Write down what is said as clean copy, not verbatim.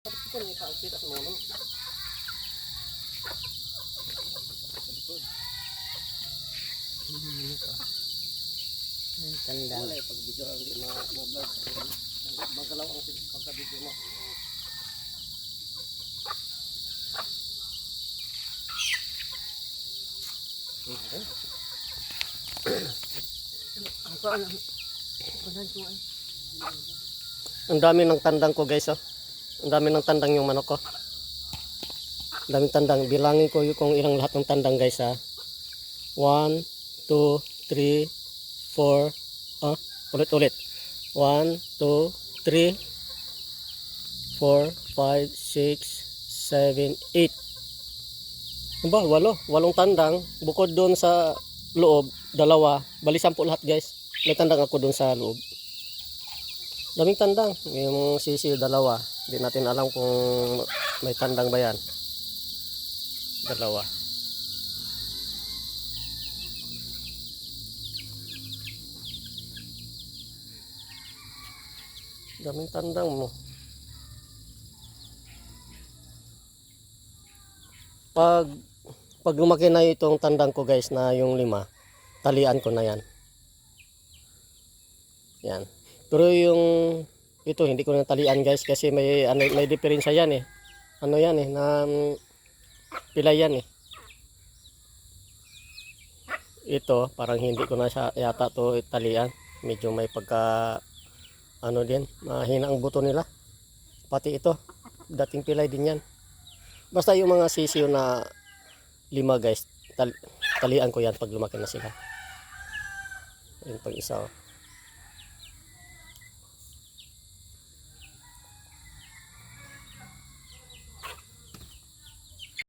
Tandang. Wala pag video ang di ma-vlog. Magalaw ang pagka-video mo. Ang dami ng tandang ko guys, oh. Ang dami ng tandang yung manok ko. Ang daming tandang. Bilangin ko kung ilang lahat ng tandang guys, ha. 1, 2, 3, 4, ulit-ulit. 1, 2, 3, 4, 5, 6, 7, 8. Ano ba? 8 tandang. Bukod doon sa loob, 2. Bali 10 lahat guys. May tandang ako doon sa loob. Daming tandang. Yung sisiyo 2. Hindi natin alam kung may tandang ba yan. 2. Daming tandang mo. Pag lumaki na itong tandang ko guys na yung 5, talian ko na yan. Yan. Pero yung ito hindi ko na talian guys kasi may diferensya yan eh. Ano yan eh na pilay yan eh. Ito parang hindi ko na siya yata to talian. Medyo may pagka din, mahina ang buto nila. Pati ito, dating pilay din yan. Basta yung mga sisiyo na 5 guys, talian ko yan pag lumaki na sila. Yung pag isa.